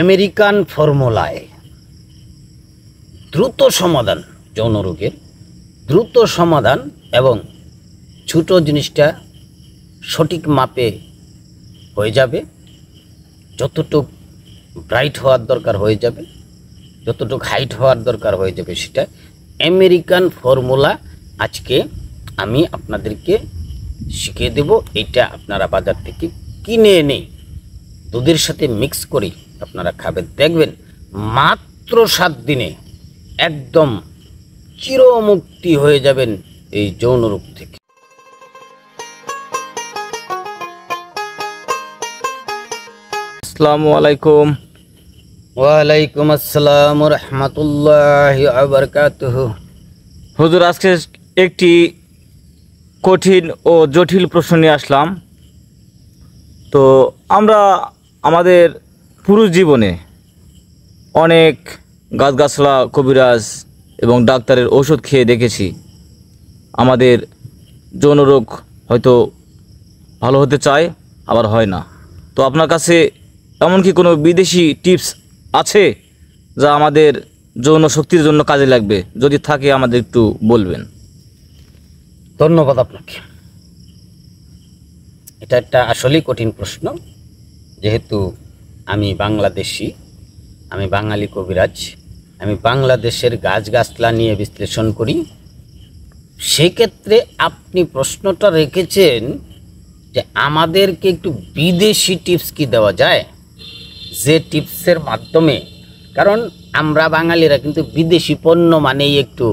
American ফর্মুলায় দ্রুত সমাধান, যৌন রোগের দ্রুত সমাধান এবং ছোট জিনিসটা সঠিক মাপে হয়ে যাবে, যতটুক ব্রাইট হওয়ার দরকার হয়ে যাবে, যতটুক হাইট হওয়ার দরকার হয়ে যাবে, সেটা আমেরিকান ফর্মুলা আজকে আমি আপনাদেরকে শিখিয়ে দেব। এটা আপনারা বাজার থেকে কিনে এনে দুধের সাথে মিক্স করে আপনারা খাবেন, দেখবেন মাত্র 7 দিনে একদম চিরমুক্তি হয়ে যাবেন এই যৌন রোগ থেকে। আসসালামু আলাইকুম। ওয়ালাইকুম আসসালাম ওয়া রাহমাতুল্লাহি ওয়া বারাকাতুহু। হুজুর, আজকে একটি কঠিন ও জটিল প্রশ্ন নিয়ে আসলাম। তো আমরা আমাদের পুরুষ জীবনে অনেক গাছগাছলা, কবিরাজ এবং ডাক্তারের ওষুধ খেয়ে দেখেছি আমাদের যৌন রোগ হয়তো ভালো হতে চায়, আবার হয় না। তো আপনার কাছে এমন কি কোনো বিদেশি টিপস আছে যা আমাদের যৌন শক্তির জন্য কাজে লাগবে? যদি থাকে আমাদের একটু বলবেন। ধন্যবাদ আপনাকে। এটা একটা আসলেই কঠিন প্রশ্ন। যেহেতু আমি বাংলাদেশি, আমি বাঙালি কবিরাজ, আমি বাংলাদেশের গাছগাছলা নিয়ে বিশ্লেষণ করি, সেক্ষেত্রে আপনি প্রশ্নটা রেখেছেন যে আমাদেরকে একটু বিদেশি টিপস কি দেওয়া যায়, যে টিপসের মাধ্যমে, কারণ আমরা বাঙালিরা কিন্তু বিদেশি পণ্য মানেই একটু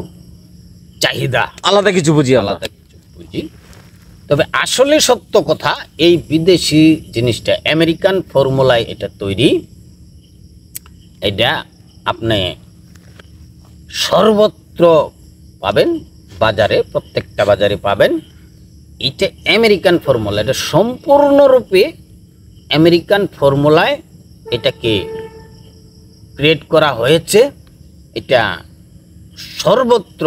চাহিদা, আলাদা কিছু বুঝি, আলাদা কিছু বুঝি। তবে আসলে সত্য কথা, এই বিদেশি জিনিসটা আমেরিকান ফর্মুলায় এটা তৈরি। এটা আপনি সর্বত্র পাবেন, বাজারে, প্রত্যেকটা বাজারে পাবেন। এটা আমেরিকান ফর্মুলা, এটা সম্পূর্ণরূপে আমেরিকান ফর্মুলায় এটাকে ক্রিয়েট করা হয়েছে। এটা সর্বত্র,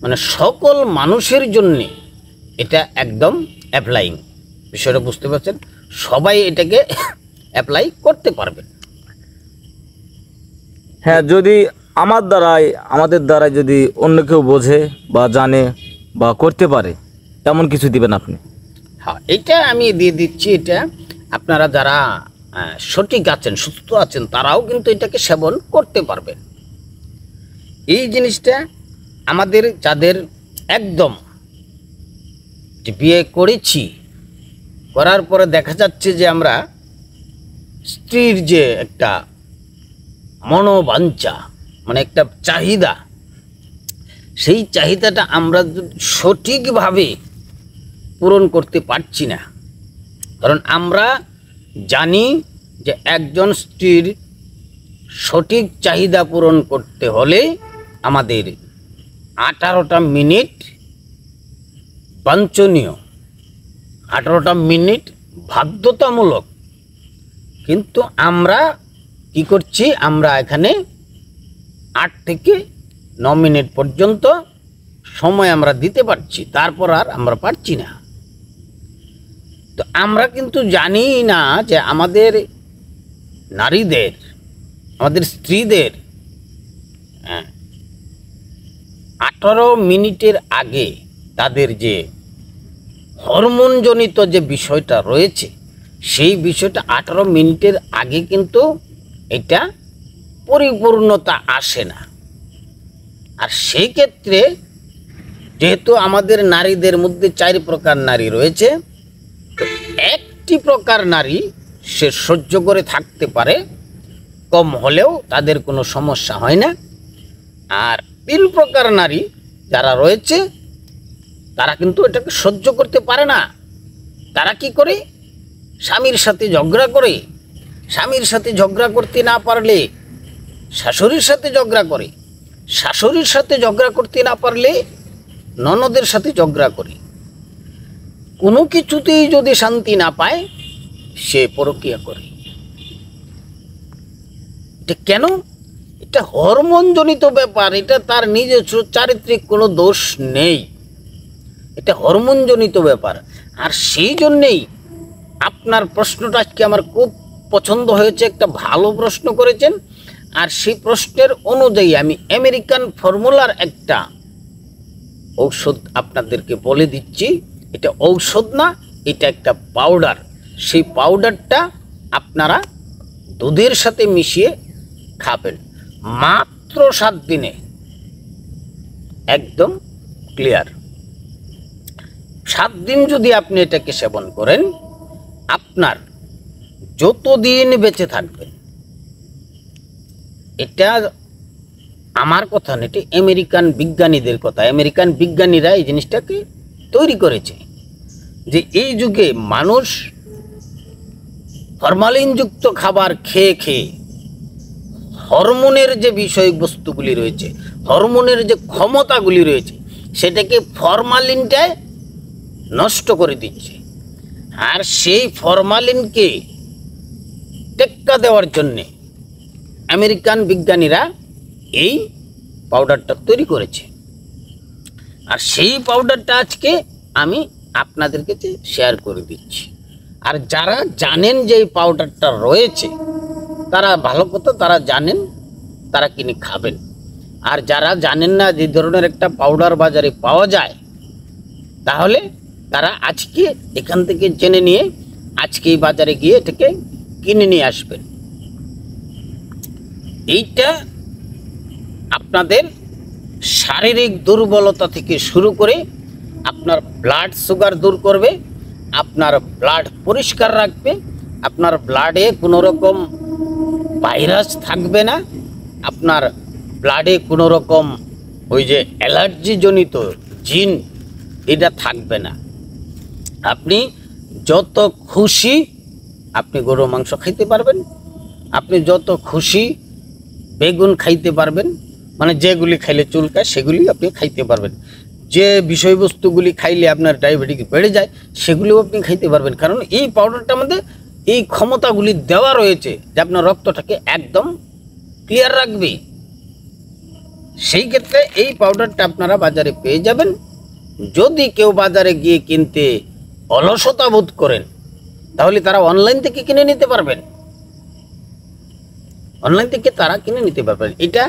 মানে সকল মানুষের জন্যে এটা একদম অ্যাপ্লাইং। বিষয়টা বুঝতে পারছেন? সবাই এটাকে অ্যাপ্লাই করতে পারবেন। হ্যাঁ, যদি আমাদের দ্বারাই যদি অন্য কেউ বোঝে বা জানে বা করতে পারে, এমন কিছু দিবেন আপনি? হ্যাঁ, এটা আমি দিয়ে দিচ্ছি। এটা আপনারা যারা সঠিক আছেন, সুস্থ আছেন, তারাও কিন্তু এটাকে সেবন করতে পারবেন। এই জিনিসটা আমাদের যাদের একদম যে বিয়ে করেছি, করার পরে দেখা যাচ্ছে যে আমরা স্ত্রীর যে একটা মনোবাঞ্ছা, মানে একটা চাহিদা, সেই চাহিদাটা আমরা সঠিকভাবে পূরণ করতে পারছি না। কারণ আমরা জানি যে একজন স্ত্রীর সঠিক চাহিদা পূরণ করতে হলে আমাদের 18টা মিনিট বাঞ্ছনীয়, 18টা মিনিট বাধ্যতামূলক। কিন্তু আমরা কি করছি, আমরা এখানে 8 থেকে 9 মিনিট পর্যন্ত সময় আমরা দিতে পারছি, তারপর আর আমরা পারছি না। তো আমরা কিন্তু জানি না যে আমাদের নারীদের, আমাদের স্ত্রীদের 18 মিনিটের আগে তাদের যে হরমোনজনিত যে বিষয়টা রয়েছে, সেই বিষয়টা 18 মিনিটের আগে কিন্তু এটা পরিপূর্ণতা আসে না। আর সেই ক্ষেত্রে যেহেতু আমাদের নারীদের মধ্যে 4 প্রকার নারী রয়েছে, একটি প্রকার নারী সে সহ্য করে থাকতে পারে, কম হলেও তাদের কোনো সমস্যা হয় না। আর 3 প্রকার নারী যারা রয়েছে, তারা কিন্তু এটাকে সহ্য করতে পারে না। তারা কি করে? স্বামীর সাথে ঝগড়া করে, স্বামীর সাথে ঝগড়া করতে না পারলে শাশুড়ির সাথে ঝগড়া করে, শাশুড়ির সাথে ঝগড়া করতে না পারলে ননদের সাথে ঝগড়া করে। কোনো কিছুতেই যদি শান্তি না পায়, সে পরকীয়া করে। এটা কেন? এটা হরমোনজনিত ব্যাপার। এটা তার নিজস্ব চারিত্রিক কোনো দোষ নেই, এটা হরমোনজনিত ব্যাপার। আর সেই জন্যেই আপনার প্রশ্নটা আজকে আমার খুব পছন্দ হয়েছে, একটা ভালো প্রশ্ন করেছেন। আর সেই প্রশ্নের অনুযায়ী আমি আমেরিকান ফর্মুলার একটা ঔষধ আপনাদেরকে বলে দিচ্ছি। এটা ঔষধ না, এটা একটা পাউডার। সেই পাউডারটা আপনারা দুধের সাথে মিশিয়ে খাবেন মাত্র 7 দিনে, একদম ক্লিয়ার। 7 দিন যদি আপনি এটাকে সেবন করেন, আপনার যতদিন বেঁচে থাকবেন, এটা আমার কথা না, এটা আমেরিকান বিজ্ঞানীদের কথা। আমেরিকান বিজ্ঞানীরা এই জিনিসটাকে তৈরি করেছে যে এই যুগে মানুষ ফরমালিনযুক্ত খাবার খেয়ে খেয়ে হরমোনের যে বিষয়বস্তুগুলি রয়েছে, হরমোনের যে ক্ষমতাগুলি রয়েছে, সেটাকে ফরমালিনটায় নষ্ট করে দিচ্ছে। আর সেই ফরমালিনকে টেক্কা দেওয়ার জন্যে আমেরিকান বিজ্ঞানীরা এই পাউডারটা তৈরি করেছে। আর সেই পাউডারটা আজকে আমি আপনাদের কাছে শেয়ার করে দিচ্ছি। আর যারা জানেন যে এই পাউডারটা রয়েছে, তারা ভালো কথা, তারা জানেন, তারা কিনে খাবেন। আর যারা জানেন না যে ধরনের একটা পাউডার বাজারে পাওয়া যায়, তাহলে তারা আজকে এখান থেকে জেনে নিয়ে আজকেই বাজারে গিয়ে এটাকে কিনে নিয়ে আসবেন। এইটা আপনাদের শারীরিক দুর্বলতা থেকে শুরু করে আপনার ব্লাড সুগার দূর করবে, আপনার ব্লাড পরিষ্কার রাখবে, আপনার ব্লাডে কোনো রকম ভাইরাস থাকবে না, আপনার ব্লাডে কোনো রকম ওই যে অ্যালার্জিজনিত জিন এটা থাকবে না। আপনি যত খুশি আপনি গরু মাংস খাইতে পারবেন, আপনি যত খুশি বেগুন খাইতে পারবেন, মানে যেগুলি খাইলে চুলকায় সেগুলি আপনি খাইতে পারবেন। যে বিষয়বস্তুগুলি খাইলে আপনার ডায়াবেটিস বেড়ে যায় সেগুলিও আপনি খাইতে পারবেন, কারণ এই পাউডারটার মধ্যে এই ক্ষমতাগুলি দেওয়া রয়েছে যে আপনার রক্তটাকে একদম ক্লিয়ার রাখবে। সেই ক্ষেত্রে এই পাউডারটা আপনারা বাজারে পেয়ে যাবেন। যদি কেউ বাজারে গিয়ে কিনতে অলসতা বোধ করেন, তাহলে তারা অনলাইন থেকে কিনে নিতে পারবেন, অনলাইন থেকে তারা কিনে নিতে পারবেন। এটা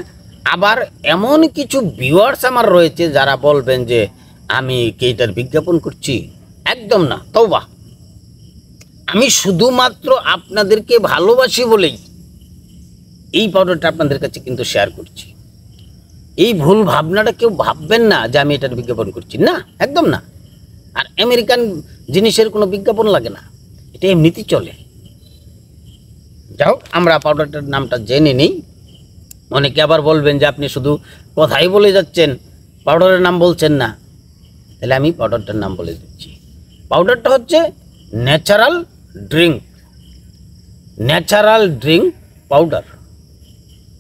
আবার এমন কিছু ভিউয়ার্স আমার রয়েছে যারা বলবেন যে আমি কি এটার বিজ্ঞাপন করছি, একদম না, তওবা। আমি শুধুমাত্র আপনাদেরকে ভালোবাসি বলেই এই পাউডারটা আপনাদের কাছে কিন্তু শেয়ার করছি। এই ভুল ভাবনাটা কেউ ভাববেন না যে আমি এটার বিজ্ঞাপন করছি, না, একদম না। আর আমেরিকান জিনিসের কোনো বিজ্ঞাপন লাগে না, এটা এমনিতেই চলে। যাও, আমরা পাউডারটার নামটা জেনে নিই। অনেকে আবার বলবেন যে আপনি শুধু কথাই বলে যাচ্ছেন, পাউডারের নাম বলছেন না। তাহলে আমি পাউডারটার নাম বলে দিচ্ছি। পাউডারটা হচ্ছে ন্যাচারাল ড্রিঙ্ক পাউডার।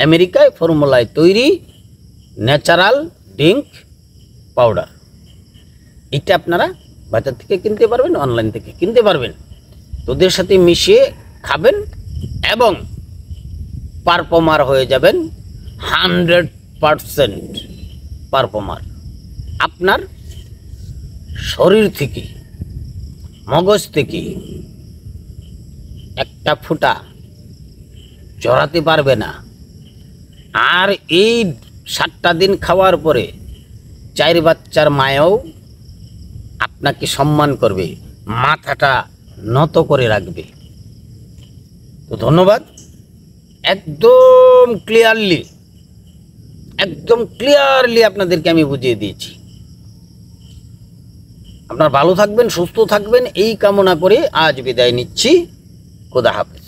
আমেরিকায় ফর্মুলায় তৈরি ন্যাচারাল ড্রিঙ্ক পাউডার। এটা আপনারা বাজার থেকে কিনতে পারবেন, অনলাইন থেকে কিনতে পারবেন। দুধের সাথে মিশিয়ে খাবেন এবং পারফর্মার হয়ে যাবেন 100% পারফর্মার। আপনার শরীর থেকে, মগজ থেকে একটা ফুটা জড়াতে পারবে না। আর এই 7টা দিন খাওয়ার পরে 4 বাচ্চার মায়েও আপনাকে সম্মান করবে, মাথাটা নত করে রাখবে। তো ধন্যবাদ। একদম ক্লিয়ারলি আপনাদেরকে আমি বুঝিয়ে দিয়েছি। আপনারা ভালো থাকবেন, সুস্থ থাকবেন, এই কামনা করে আজ বিদায় নিচ্ছি। খোদা হাফেজ।